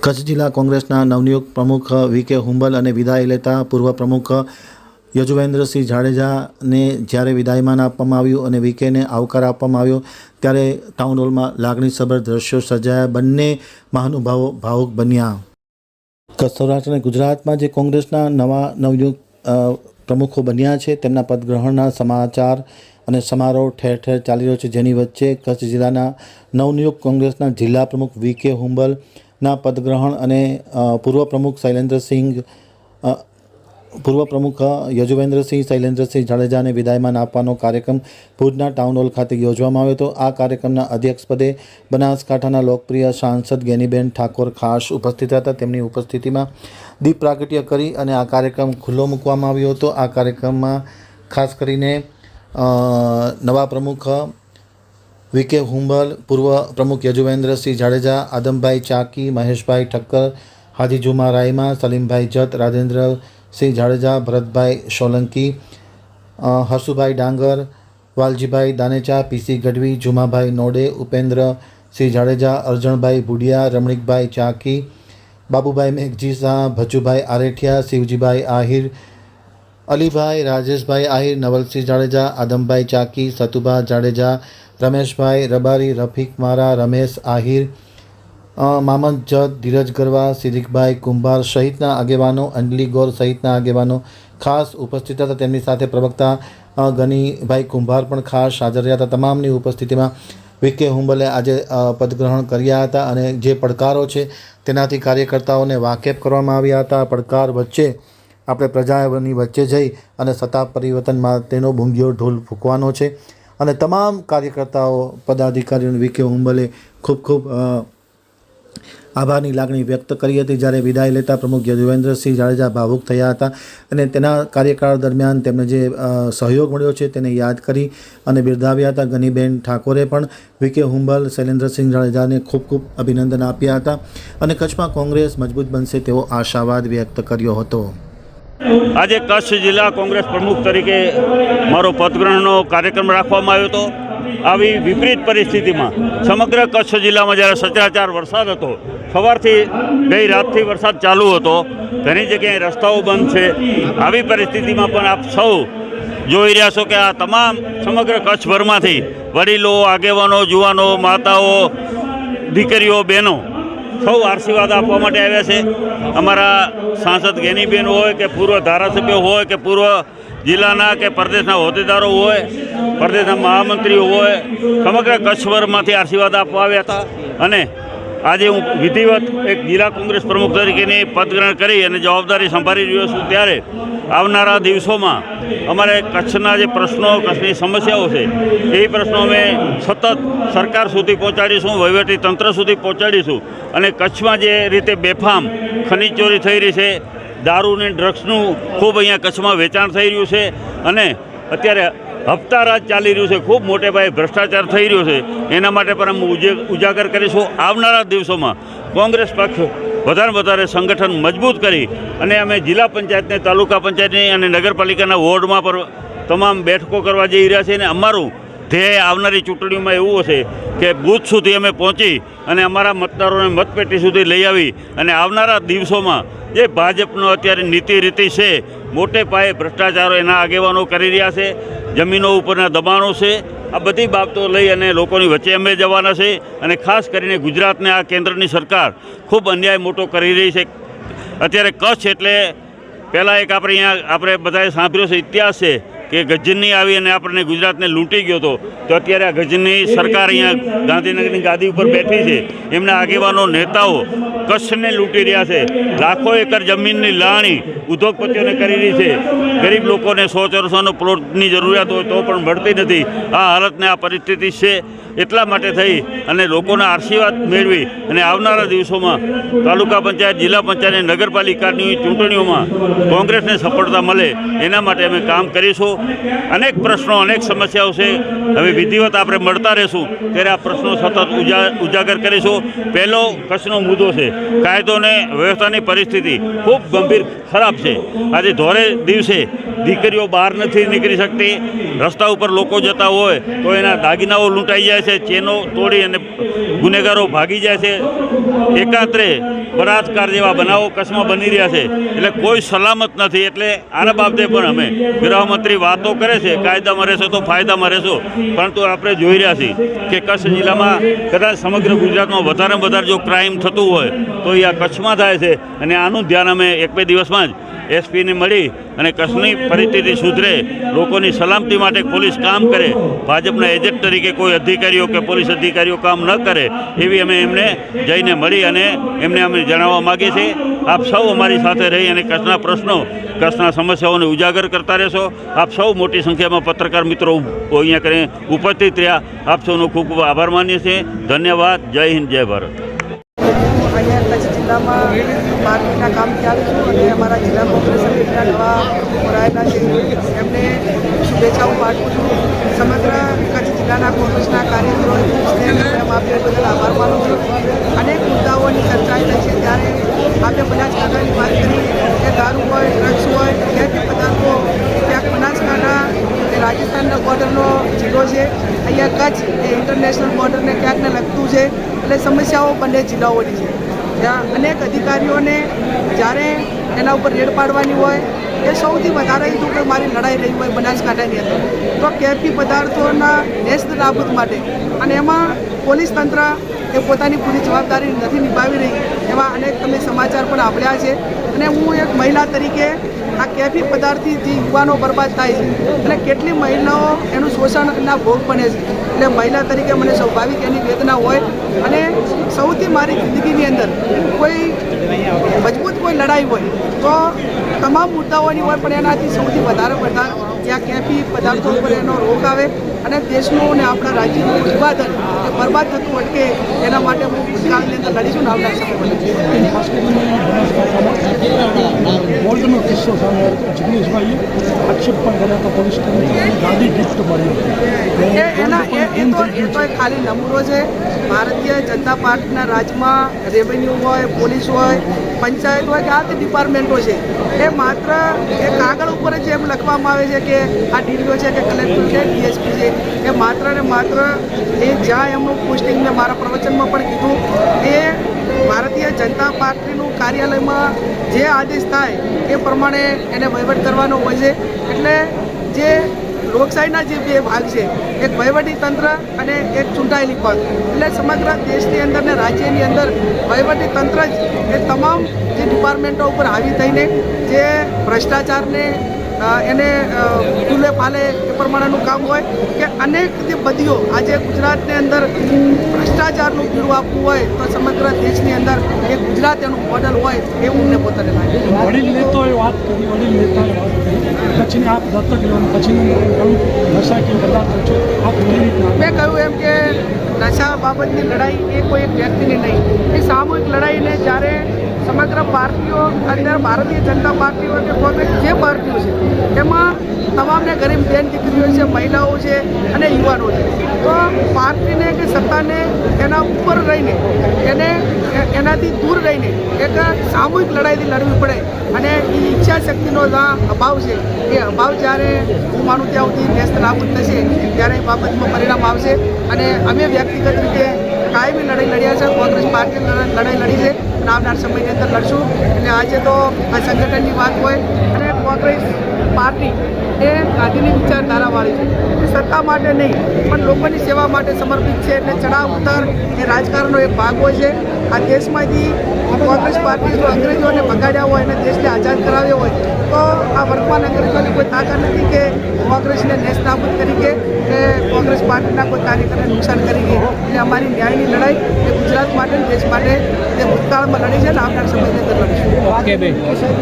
કચ્છ જિલ્લા કોંગ્રેસના નવનિયુક્ત પ્રમુખ વી.કે. હુંબલ અને વિદાય લેતા પૂર્વ પ્રમુખ યજુવેન્દ્રસિંહ જાડેજાને જ્યારે વિદાયમાન આપવામાં આવ્યું અને વી.કે.ને આવકાર આપવામાં આવ્યો ત્યારે ટાઉન હોલમાં લાગણીસભર દ્રશ્યો સર્જાયા. બંને મહાનુભાવો ભાવુક બન્યા. કચ્છ સૌરાષ્ટ્ર અને ગુજરાતમાં જે કોંગ્રેસના નવનિયુક્ત પ્રમુખો બન્યા છે તેમના પદગ્રહણના સમાચાર અને સમારોહ ઠેર ઠેર ચાલી રહ્યો છે, જેની વચ્ચે કચ્છ જિલ્લાના નવનિયુક્ત કોંગ્રેસના જિલ્લા પ્રમુખ વી.કે. હુંબલના પદગ્રહણ અને પૂર્વ પ્રમુખ યજુવેન્દ્રસિંહ શૈલેન્દ્રસિંહ જાડેજાને વિદાયમાન આપવાનો કાર્યક્રમ ભુજના ટાઉન હોલ ખાતે યોજવામાં આવ્યો હતો. આ કાર્યક્રમના અધ્યક્ષપદે બનાસકાંઠાના લોકપ્રિય સાંસદ ગેનીબેન ઠાકોર ખાસ ઉપસ્થિત હતા. તેમની ઉપસ્થિતિમાં દીપ પ્રાગટ્ય કરી અને આ કાર્યક્રમ ખુલ્લો મૂકવામાં આવ્યો હતો. આ કાર્યક્રમમાં ખાસ કરીને નવા પ્રમુખ વી.કે. હુંબલ, પૂર્વ પ્રમુખ યજુવેન્દ્રસિંહ જાડેજા, આદમભાઈ ચાકી, મહેશભાઈ ઠક્કર, હાજી જુમા રાયમા, સલીમભાઈ જત, રાજેન્દ્રસિંહ જાડેજા, ભરતભાઈ સોલંકી, હર્ષુભાઈ ડાંગર, વાલજીભાઈ દાનેચા, પી.સી. ગઢવી, જુમાભાઈ નોડે, ઉપેન્દ્રસિંહ જાડેજા, અરજણભાઈ ભુડિયા, રમણીકભાઈ ચાકી, બાબુભાઈ મેઘજી શાહ, ભજુભાઈ આરેઠિયા, શિવજીભાઈ આહિર, અલીભાઈ, રાજેશભાઈ આહિર, નવલસિંહ જાડેજા, આદમભાઈ ચાકી, સતુભા જાડેજા, રમેશભાઈ રબારી, રફીક મારા, રમેશ આહિર, મામદ જત, ધીરજ ગરવા, સિદ્દીકભાઈ કુંભાર સહિતના આગેવાનો, અંજલી ગોર સહિતના આગેવાનો ખાસ ઉપસ્થિત હતા. તેમની સાથે પ્રવક્તા ગનીભાઈ કુંભાર પણ ખાસ હાજર રહ્યા હતા. તમામની ઉપસ્થિતિમાં વી.કે. હુંબલે આજે પદગ્રહણ કર્યા હતા અને જે પડકારો છે તેનાથી કાર્યકર્તાઓને વાકેફ કરવામાં આવ્યા હતા. પડકાર વચ્ચે આપણે પ્રજાની વચ્ચે જઈ અને સત્તા પરિવર્તન માટેનો બુંગીયો ઢોલ ફૂંકવાનો છે અને તમામ કાર્યકર્તાઓ, પદાધિકારીઓને વી.કે. હુંબલે ખૂબ આભારની લાગણી વ્યક્ત કરી હતી. જ્યારે વિદાય લેતા પ્રમુખ યજુવેન્દ્રસિંહ જાડેજા ભાવુક થયા હતા અને તેના કાર્યકાળ દરમિયાન તેમને જે સહયોગ મળ્યો છે તેને યાદ કરી અને બિરદાવ્યા હતા. ગનીબેન ઠાકોરે પણ વી.કે. હુંબલ, શૈલેન્દ્રસિંહ જાડેજાને ખૂબ અભિનંદન આપ્યા હતા અને કચ્છમાં કોંગ્રેસ મજબૂત બનશે તેવો આશાવાદ વ્યક્ત કર્યો હતો. આજે કચ્છ જિલ્લા કોંગ્રેસ પ્રમુખ તરીકે મારો પદગ્રહણનો કાર્યક્રમ રાખવામાં આવ્યો હતો. આવી વિપરીત પરિસ્થિતિમાં સમગ્ર કચ્છ જિલ્લામાં જ્યારે સચરાચર વરસાદ હતો, સવારથી ગઈ રાતથી વરસાદ ચાલુ હતો, ઘણી જગ્યાએ રસ્તાઓ બંધ છે. આવી પરિસ્થિતિમાં પણ આપ સૌ જોઈ રહ્યા છો કે આ તમામ સમગ્ર કચ્છભરમાંથી વડીલો, આગેવાનો, જુવાનો, માતાઓ, દીકરીઓ, બહેનો સૌ આશીર્વાદ આપવા માટે આવ્યા છે. અમારા સાંસદ ગેનીબેન હોય કે પૂર્વ ધારાસભ્યો હોય કે પૂર્વ જિલ્લાના કે પ્રદેશના હોદ્દેદારો હોય, પ્રદેશના મહામંત્રીઓ હોય, સમગ્ર કચ્છભરમાંથી આશીર્વાદ આપવા આવ્યા હતા. અને આજે હું વિધિવત એક જિલ્લા કોંગ્રેસ પ્રમુખ તરીકેની પદગ્રહણ કરી અને જવાબદારી સંભાળી રહ્યો છું. ત્યારે આવનારા દિવસોમાં અમારે કચ્છના જે પ્રશ્નો, કચ્છની સમસ્યાઓ છે એ પ્રશ્નો અમે સતત સરકાર સુધી પહોંચાડીશું, વહીવટી તંત્ર સુધી પહોંચાડીશું. અને કચ્છમાં જે રીતે બેફામ ખનીજ ચોરી થઈ રહી છે, દારૂ અને ડ્રગ્સનું ખૂબ અહીંયા કચ્છમાં વેચાણ થઈ રહ્યું છે અને અત્યારે હપ્તા રાજ ચાલી રહ્યું છે, ખૂબ મોટે પાયે ભ્રષ્ટાચાર થઈ રહ્યો છે, એના માટે પણ અમે ઉજાગર કરીશું. આવનારા દિવસોમાં કોંગ્રેસ પક્ષ વધારે સંગઠન મજબૂત કરી અને અમે જિલ્લા પંચાયતને, તાલુકા પંચાયતની અને નગરપાલિકાના વોર્ડમાં પણ તમામ બેઠકો કરવા જઈ રહ્યા છીએ. અને અમારું ધ્યેય આવનારી ચૂંટણીઓમાં એવું હશે કે બૂથ સુધી અમે પહોંચી અને અમારા મતદારોને મતપેટી સુધી લઈ આવી અને આવનારા દિવસોમાં જે ભાજપનો અત્યારે નીતિ રીતિ છે, મોટે પાયે ભ્રષ્ટાચારો એના આગેવાનો કરી રહ્યા છે, જમીનો ઉપરના દબાણો છે, આ બધી બાબતો લઈ અને લોકોની વચ્ચે અમે જવાના છે. અને ખાસ કરીને ગુજરાતને આ કેન્દ્રની સરકાર ખૂબ અન્યાય મોટો કરી રહી છે. અત્યારે કચ્છ એટલે પહેલાં એક આપણે બધાએ સાંભળ્યો છે ઇતિહાસ છે કે ગજની આવી અને આપણને ગુજરાતને લૂંટી ગયો હતો. તો અત્યારે આ ગજની સરકાર અહીંયા ગાંધીનગરની ગાદી ઉપર બેઠી છે. એમના આગેવાનો, નેતાઓ કચ્છને લૂંટી રહ્યા છે. લાખો એકર જમીનની લાણી ઉદ્યોગપતિઓને કરી રહી છે. ગરીબ લોકોને 100-400 પ્લોટની જરૂરિયાત હોય તો પણ મળતી નથી. આ હાલતને, આ પરિસ્થિતિ છે. એટલા માટે થઈ અને લોકોના આશીર્વાદ મેળવી અને આવનારા દિવસોમાં તાલુકા પંચાયત, જિલ્લા પંચાયત અને નગરપાલિકાની ચૂંટણીઓમાં કોંગ્રેસને સફળતા મળે એના માટે અમે કામ કરીશું. અનેક પ્રશ્નો, અનેક સમસ્યાઓ છે. હવે વિધિવત આપણે મળતા રહીશું ત્યારે આ પ્રશ્નો સતત ઉજાગર કરીશું. પહેલો કચ્છનો મુદ્દો છે કાયદો અને વ્યવસ્થાની પરિસ્થિતિ ખૂબ ગંભીર, ખરાબ છે. આજે ધોળે દિવસે દીકરીઓ બહાર નથી નીકળી શકતી, રસ્તા ઉપર લોકો જતા હોય તો એના દાગીનાઓ લૂંટાઈ જાય છે, ચેનો તોડી અને ગુનેગારો ભાગી જાય છે. એકાંતરે બળાત્કાર જેવા બનાવો કચ્છમાં બની રહ્યા છે, એટલે કોઈ સલામત નથી. એટલે આના બાબતે પણ અમે ગૃહમંત્રી વાતો કરે છે કાયદામાં રહેશો તો ફાયદામાં રહેશો, પરંતુ આપણે જોઈ રહ્યા છીએ કે કચ્છ જિલ્લામાં કદાચ સમગ્ર ગુજરાતમાં વધારેમાં વધારે જો ક્રાઇમ થતું હોય તો એ આ કચ્છમાં થાય છે. અને આનું ધ્યાન અમે એક બે દિવસમાં જ એસપીને મળી અને કચ્છની પરિસ્થિતિ સુધરે, લોકોની સલામતી માટે પોલીસ કામ કરે, ભાજપના એજન્ટ તરીકે કોઈ અધિકારીઓ કે પોલીસ અધિકારીઓ કામ ન કરે, એવી અમે એમને જઈને મળી અને એમને અમે જણાવવા માગીએ છીએ. આપ સૌ અમારી સાથે રહી અને કચ્છના પ્રશ્નો, કચ્છના સમસ્યાઓને ઉજાગર કરતા રહેશો. આપ સૌ મોટી સંખ્યામાં પત્રકાર મિત્રો અહીંયા કરીને ઉપસ્થિત રહ્યા. આપ સૌનો ખૂબ ખૂબ આભાર માનીએ છીએ. ધન્યવાદ. જય હિન્દ, જય ભારત. અહીંયા કચ્છ જિલ્લામાં પાર્ટીના કામ ચાલુ છું અને અમારા જિલ્લા કોંગ્રેસ સમિતિના નવા જોડાયેલા છે એમને શુભેચ્છાઓ પાઠવું છું. સમગ્ર કચ્છ જિલ્લાના કોંગ્રેસના કાર્યકરોએ સ્નેહ આપ્યા બદલ આભાર માનું છું. અનેક મુદ્દાઓની ચર્ચા થઈ છે, ત્યારે આપણે બનાસકાંઠાની વાત કરી કે દારૂ હોય, ડ્રગ્સ હોય, ખેતી પદાર્થો, ક્યાંક બનાસકાંઠા એ રાજસ્થાનના બોર્ડરનો જિલ્લો છે, અહીંયા કચ્છ એ ઇન્ટરનેશનલ બોર્ડરને ક્યાંકને લગતું છે. એટલે સમસ્યાઓ બંને જિલ્લાઓની છે. ત્યાં અનેક અધિકારીઓને જ્યારે એના ઉપર રેડ પાડવાની હોય, એ સૌથી વધારે હતું કે મારી લડાઈ રહી હોય બનાસકાંઠાની અંદર તો કેફી પદાર્થોના નેસ્ત નાબૂદ માટે, અને એમાં પોલીસ તંત્ર એ પોતાની પૂરી જવાબદારી નથી નિભાવી રહી, એવા અનેક તમે સમાચાર પણ સાંભળ્યા છે. અને હું એક મહિલા તરીકે આ કેફી પદાર્થથી જે યુવાનો બરબાદ થાય છે અને કેટલી મહિલાઓ એનું શોષણના ભોગ બને છે, એટલે મહિલા તરીકે મને સ્વાભાવિક એની વેદના હોય. અને સૌથી મારી જિંદગીની અંદર કોઈ મજબૂત કોઈ લડાઈ હોય તો તમામ મુદ્દાઓની હોય, પણ એનાથી સૌથી વધારે ત્યાં કેફી પદાર્થો ઉપર એનો રોક આવે અને દેશનું અને આપણા રાજ્યનું ઉત્પાદન એ બરબાદ થતું અટકે, એના માટે હું ભૂતકાળની અંદર લડીશું ને આવનાર ગોલ્ડનો કિસ્સો સામે જિગ્નેશભાઈએ આક્ષેપ પણ કર્યા હતા પોલીસ ગાડી ગિફ્ટ મળી એ તો ખાલી નમૂનો છે. ભારતીય જનતા પાર્ટીના રાજમાં રેવન્યુ હોય, પોલીસ હોય, પંચાયત હોય કે આ તે ડિપાર્ટમેન્ટો છે, એ માત્ર એ કાગળ ઉપર જ એમ લખવામાં આવે છે કે આ ડીડીઓ છે કે કલેક્ટર છે, ડીએસપી છે, એ માત્ર ને માત્ર એ જ્યાં એમનું પોસ્ટિંગ મેં મારા પ્રવચનમાં પણ કીધું એ ભારતીય જનતા પાર્ટીનું કાર્યાલયમાં જે આદેશ થાય એ પ્રમાણે એને વહીવટ કરવાનો હોય છે. એટલે જે લોકશાહીના જે બે ભાગ છે, એક વહીવટી તંત્ર અને એક ચૂંટાયેલી પદ, એટલે સમગ્ર દેશની અંદર ને રાજ્યની અંદર વહીવટી તંત્ર જ એ તમામ જે ડિપાર્ટમેન્ટો ઉપર હાવી થઈને જે ભ્રષ્ટાચારને એને ફૂલે ફાલે એ પ્રમાણેનું કામ હોય કે અનેક જે બદીઓ આજે ગુજરાતની અંદર ભ્રષ્ટાચારનું પીળું આપવું હોય તો સમગ્ર દેશની અંદર એ ગુજરાત એનું મોડલ હોય એવું મને પોતાને લાગે. વડીલ નેતાઓએ વાત કરી, વડીલ નેતાઓએ વાત કરી કચ્છને આપ દત્તક લેવાનું, કચ્છની નશાકીય પદાર્થો છે આપ કેવી રીતના? મેં કહ્યું એમ કે નશા બાબતની લડાઈ એ કોઈ એક વ્યક્તિની નહીં, એ સામૂહિક લડાઈને જ્યારે સમગ્ર પાર્ટીઓ અંદર ભારતીય જનતા પાર્ટી હોય કે કોંગ્રેસ જે પાર્ટીઓ છે એમાં તમામને ગરીબ બેન દીકરીઓ છે, મહિલાઓ છે અને યુવાનો છે, તો પાર્ટીને કે સત્તાને એના ઉપર રહીને એને એનાથી દૂર રહીને એક સામૂહિક લડાઈથી લડવી પડે. અને એ ઈચ્છા શક્તિનો જ્યાં અભાવ છે એ અભાવ જ્યારે હું માનું ત્યાં સુધી નેસ્ત નાબૂદ થશે ત્યારે એ બાબતમાં પરિણામ આવશે. અને અમે વ્યક્તિગત રીતે કાયમી લડાઈ લડ્યા છે, કોંગ્રેસ પાર્ટી લડાઈ લડી છે અને આવનાર સમયની અંદર લડશું. એટલે આજે તો આ સંગઠનની વાત હોય અને કોંગ્રેસ પાર્ટી એ ગાંધીની વિચારધારાવાળી છે, એ સત્તા માટે નહીં પણ લોકોની સેવા માટે સમર્પિત છે. એટલે ચડાવ ઉતાર એ રાજકારણનો એક ભાગ હોય છે. આ દેશમાંથી કોંગ્રેસ પાર્ટી જો અંગ્રેજોને ભગાડ્યા હોય અને દેશને આઝાદ કરાવ્યો હોય તો આ વર્તમાન અંગ્રેજોની કોઈ તાકાત નથી કે કોંગ્રેસને નેસ્ત નાબૂદ તરીકે કે કોંગ્રેસ પાર્ટીના કોઈ કાર્યકરને નુકસાન કરી ગઈ. એટલે અમારી ન્યાયની લડાઈ એ ગુજરાત માટે દેશ માટે તે ભૂતકાળમાં લડી છે અને આવનાર સમયની અંદર લડીશું.